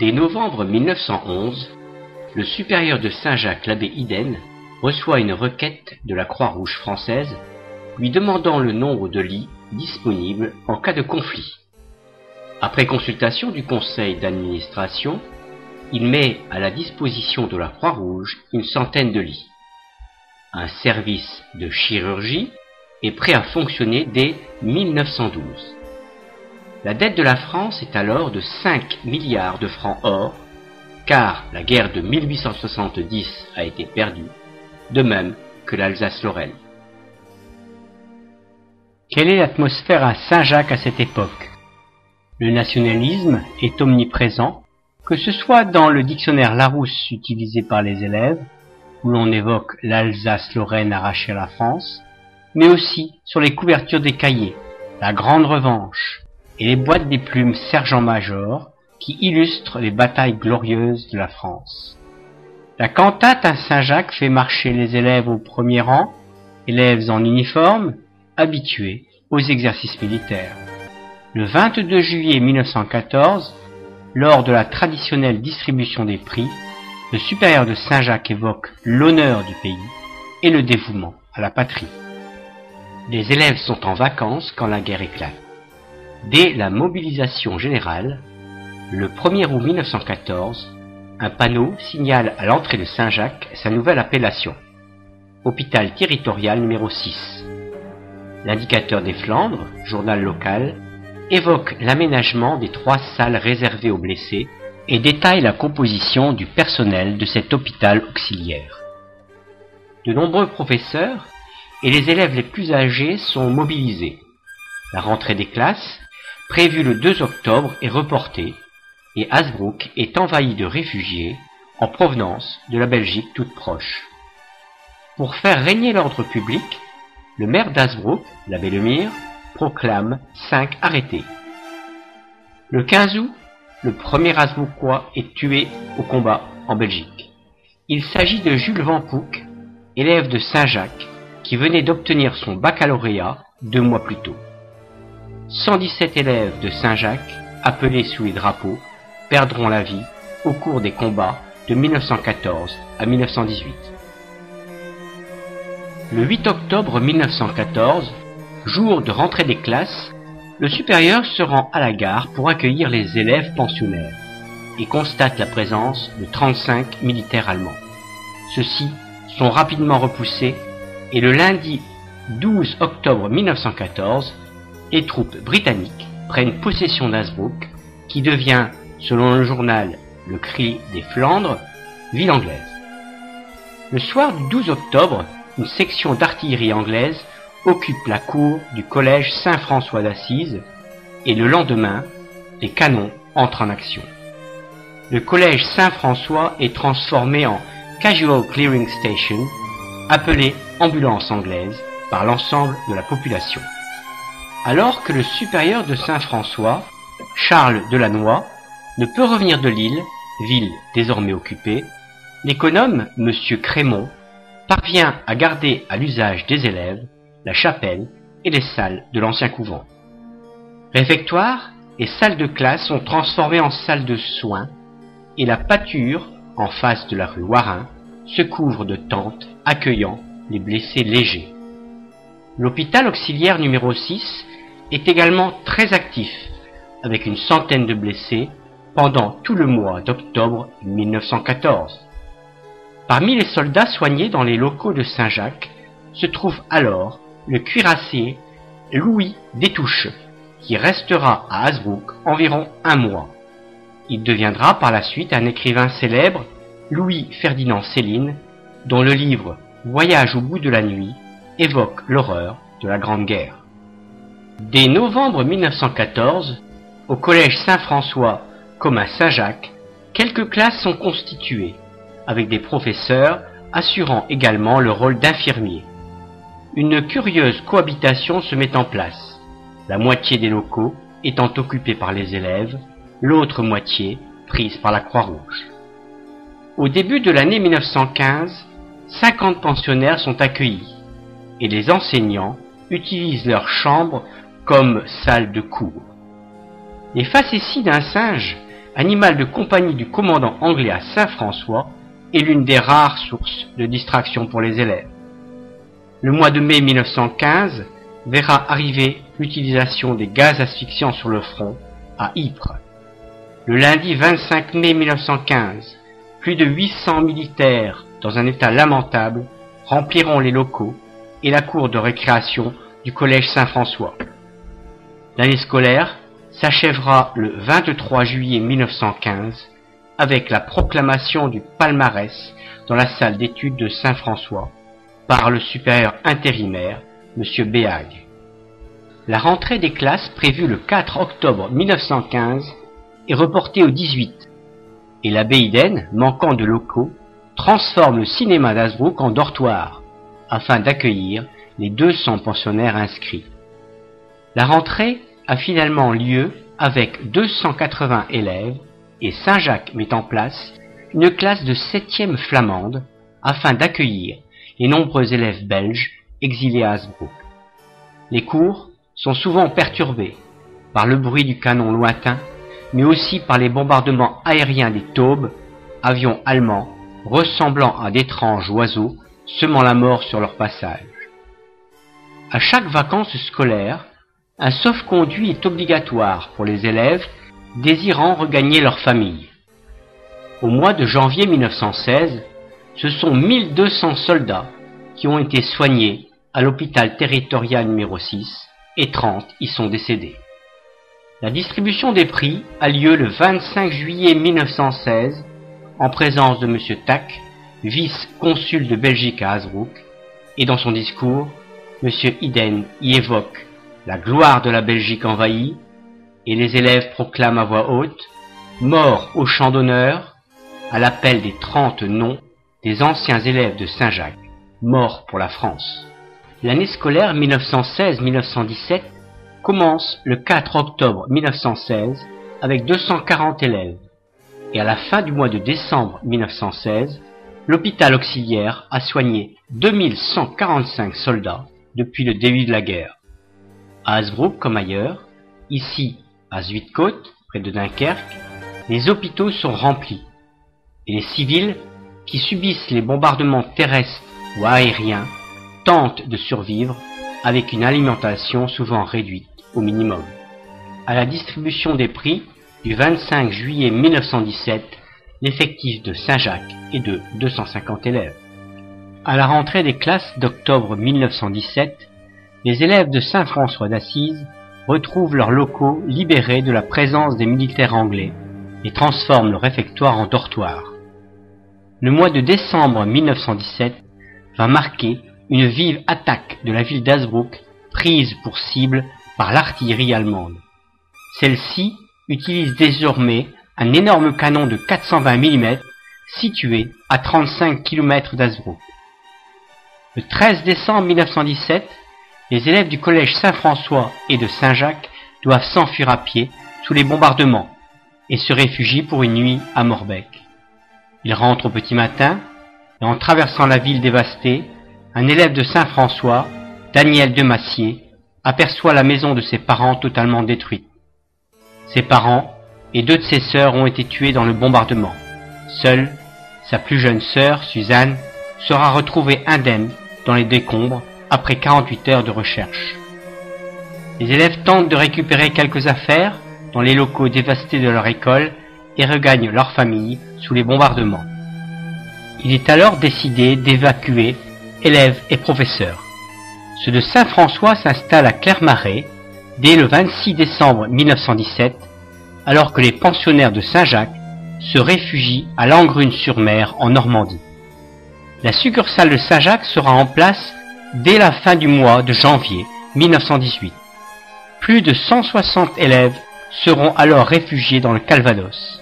Dès novembre 1911, le supérieur de Saint-Jacques, l'abbé Iden, reçoit une requête de la Croix-Rouge française lui demandant le nombre de lits disponibles en cas de conflit. Après consultation du conseil d'administration, il met à la disposition de la Croix-Rouge une centaine de lits. Un service de chirurgie est prêt à fonctionner dès 1912. La dette de la France est alors de 5 milliards de francs or, car la guerre de 1870 a été perdue, de même que l'Alsace-Lorraine. Quelle est l'atmosphère à Saint-Jacques à cette époque? Le nationalisme est omniprésent, que ce soit dans le dictionnaire Larousse utilisé par les élèves, où l'on évoque l'Alsace-Lorraine arrachée à la France, mais aussi sur les couvertures des cahiers, la Grande Revanche et les boîtes des plumes sergent-major qui illustrent les batailles glorieuses de la France. La cantate à Saint-Jacques fait marcher les élèves au premier rang, élèves en uniforme, habitués aux exercices militaires. Le 22 juillet 1914, lors de la traditionnelle distribution des prix, le supérieur de Saint-Jacques évoque l'honneur du pays et le dévouement à la patrie. Les élèves sont en vacances quand la guerre éclate. Dès la mobilisation générale, le 1er août 1914, un panneau signale à l'entrée de Saint-Jacques sa nouvelle appellation, hôpital territorial numéro 6. L'indicateur des Flandres, journal local, évoque l'aménagement des 3 salles réservées aux blessés et détaille la composition du personnel de cet hôpital auxiliaire. De nombreux professeurs et les élèves les plus âgés sont mobilisés. La rentrée des classes, prévue le 2 octobre, est reportée et Hazebrouck est envahi de réfugiés en provenance de la Belgique toute proche. Pour faire régner l'ordre public, le maire d'Hazebrouck, l'abbé Lemire, proclame 5 arrêtés. Le 15 août, le premier Hazebrouckois est tué au combat en Belgique. Il s'agit de Jules Vampouc, élève de Saint-Jacques, qui venait d'obtenir son baccalauréat 2 mois plus tôt. 117 élèves de Saint-Jacques, appelés sous les drapeaux, perdront la vie au cours des combats de 1914 à 1918. Le 8 octobre 1914, jour de rentrée des classes, le supérieur se rend à la gare pour accueillir les élèves pensionnaires et constate la présence de 35 militaires allemands. Ceux-ci sont rapidement repoussés et le lundi 12 octobre 1914, les troupes britanniques prennent possession d'Hazebrouck, qui devient, selon le journal Le Cri des Flandres, ville anglaise. Le soir du 12 octobre, une section d'artillerie anglaise occupe la cour du collège Saint-François d'Assise et le lendemain, les canons entrent en action. Le collège Saint-François est transformé en Casual Clearing Station, appelé ambulance anglaise par l'ensemble de la population. Alors que le supérieur de Saint-François, Charles Delannoy, ne peut revenir de Lille, ville désormais occupée, l'économe M. Crémont parvient à garder à l'usage des élèves la chapelle et les salles de l'ancien couvent. Réfectoire et salles de classe sont transformées en salles de soins et la pâture, en face de la rue Warin, se couvre de tentes accueillant les blessés légers. L'hôpital auxiliaire numéro 6 est également très actif, avec une centaine de blessés pendant tout le mois d'octobre 1914. Parmi les soldats soignés dans les locaux de Saint-Jacques se trouve alors le cuirassier Louis Détouche, qui restera à Hazebrouck environ 1 mois. Il deviendra par la suite un écrivain célèbre, Louis-Ferdinand Céline, dont le livre Voyage au bout de la nuit évoque l'horreur de la Grande Guerre. Dès novembre 1914, au collège Saint-François comme à Saint-Jacques, quelques classes sont constituées, avec des professeurs assurant également le rôle d'infirmiers. Une curieuse cohabitation se met en place, la moitié des locaux étant occupés par les élèves, l'autre moitié prise par la Croix-Rouge. Au début de l'année 1915, 50 pensionnaires sont accueillis et les enseignants utilisent leurs chambres comme salle de cours. Les facéties d'un singe animal de compagnie du commandant anglais à Saint-François, est l'une des rares sources de distraction pour les élèves. Le mois de mai 1915 verra arriver l'utilisation des gaz asphyxiants sur le front à Ypres. Le lundi 25 mai 1915, plus de 800 militaires, dans un état lamentable, rempliront les locaux et la cour de récréation du collège Saint-François. L'année scolaire s'achèvera le 23 juillet 1915 avec la proclamation du palmarès dans la salle d'études de Saint-François par le supérieur intérimaire, M. Béhague. La rentrée des classes prévue le 4 octobre 1915 est reportée au 18, et l'abbé Iden, manquant de locaux, transforme le cinéma d'Hazebrouck en dortoir, afin d'accueillir les 200 pensionnaires inscrits. La rentrée a finalement lieu avec 280 élèves, et Saint-Jacques met en place une classe de 7e flamande, afin d'accueillir les nombreux élèves belges exilés à Hazebrouck. Les cours sont souvent perturbés par le bruit du canon lointain, mais aussi par les bombardements aériens des taubes, avions allemands ressemblant à d'étranges oiseaux semant la mort sur leur passage. À chaque vacances scolaires, un sauf-conduit est obligatoire pour les élèves désirant regagner leur famille. Au mois de janvier 1916, ce sont 1200 soldats qui ont été soignés à l'hôpital territorial numéro 6 et 30 y sont décédés. La distribution des prix a lieu le 25 juillet 1916 en présence de M. Tack, vice-consul de Belgique à Hazebrouck, et dans son discours, M. Iden y évoque la gloire de la Belgique envahie, et les élèves proclament à voix haute « Mort au champ d'honneur » à l'appel des 30 noms des anciens élèves de Saint-Jacques, morts pour la France. L'année scolaire 1916-1917 commence le 4 octobre 1916 avec 240 élèves, et à la fin du mois de décembre 1916, l'hôpital auxiliaire a soigné 2145 soldats depuis le début de la guerre. À Hazebrouck comme ailleurs, ici à Zuidcote, près de Dunkerque, les hôpitaux sont remplis, et les civils qui subissent les bombardements terrestres ou aériens tentent de survivre avec une alimentation souvent réduite au minimum. À la distribution des prix du 25 juillet 1917, l'effectif de Saint-Jacques est de 250 élèves. À la rentrée des classes d'octobre 1917, les élèves de Saint-François d'Assise retrouvent leurs locaux libérés de la présence des militaires anglais et transforment le réfectoire en dortoir. Le mois de décembre 1917 va marquer une vive attaque de la ville d'Hazebrouck prise pour cible par l'artillerie allemande. Celle-ci utilise désormais un énorme canon de 420 mm situé à 35 km d'Hazebrouck. Le 13 décembre 1917, les élèves du collège Saint-François et de Saint-Jacques doivent s'enfuir à pied sous les bombardements et se réfugient pour une nuit à Morbec. Ils rentrent au petit matin et en traversant la ville dévastée, un élève de Saint-François, Daniel de Massier, aperçoit la maison de ses parents totalement détruite. Ses parents et 2 de ses sœurs ont été tués dans le bombardement. Seule, sa plus jeune sœur, Suzanne, sera retrouvée indemne dans les décombres après 48 heures de recherche. Les élèves tentent de récupérer quelques affaires dans les locaux dévastés de leur école et regagnent leur famille sous les bombardements. Il est alors décidé d'évacuer élèves et professeurs. Ceux de Saint-François s'installent à Clermarais dès le 26 décembre 1917, alors que les pensionnaires de Saint-Jacques se réfugient à Langrune-sur-Mer en Normandie. La succursale de Saint-Jacques sera en place dès la fin du mois de janvier 1918. Plus de 160 élèves seront alors réfugiés dans le Calvados.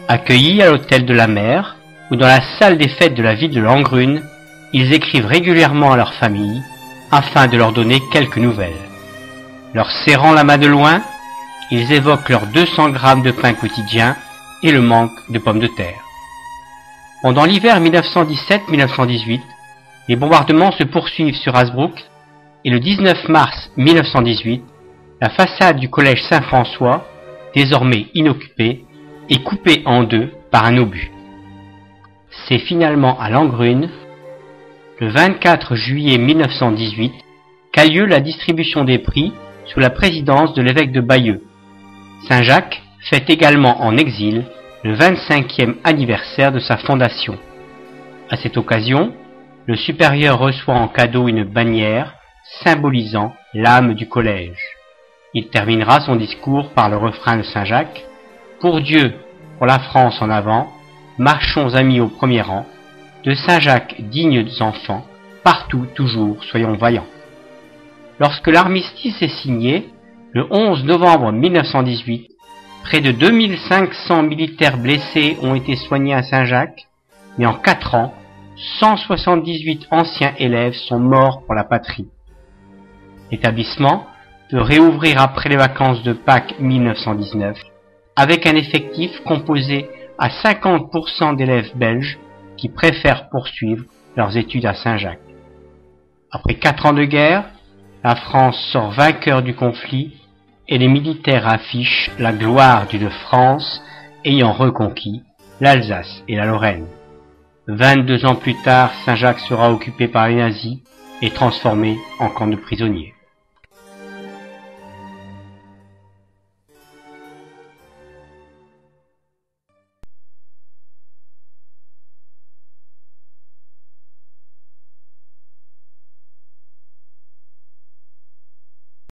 Accueillis à l'hôtel de la mer ou dans la salle des fêtes de la ville de Langrune, ils écrivent régulièrement à leur famille afin de leur donner quelques nouvelles. Leur serrant la main de loin, ils évoquent leurs 200 grammes de pain quotidien et le manque de pommes de terre. Pendant l'hiver 1917-1918, les bombardements se poursuivent sur Hazebrouck et le 19 mars 1918, la façade du collège Saint-François, désormais inoccupée, et coupé en deux par un obus. C'est finalement à Langrune, le 24 juillet 1918, qu'a lieu la distribution des prix sous la présidence de l'évêque de Bayeux. Saint-Jacques fête également en exil le 25e anniversaire de sa fondation. À cette occasion, le supérieur reçoit en cadeau une bannière symbolisant l'âme du collège. Il terminera son discours par le refrain de Saint-Jacques : « Pour Dieu, pour la France en avant, marchons amis au premier rang, de Saint-Jacques dignes enfants, partout, toujours, soyons vaillants. » Lorsque l'armistice est signé, le 11 novembre 1918, près de 2500 militaires blessés ont été soignés à Saint-Jacques, mais en 4 ans, 178 anciens élèves sont morts pour la patrie. L'établissement peut réouvrir après les vacances de Pâques 1919, avec un effectif composé à 50% d'élèves belges qui préfèrent poursuivre leurs études à Saint-Jacques. Après 4 ans de guerre, la France sort vainqueur du conflit et les militaires affichent la gloire d'une France ayant reconquis l'Alsace et la Lorraine. 22 ans plus tard, Saint-Jacques sera occupé par les nazis et transformé en camp de prisonniers.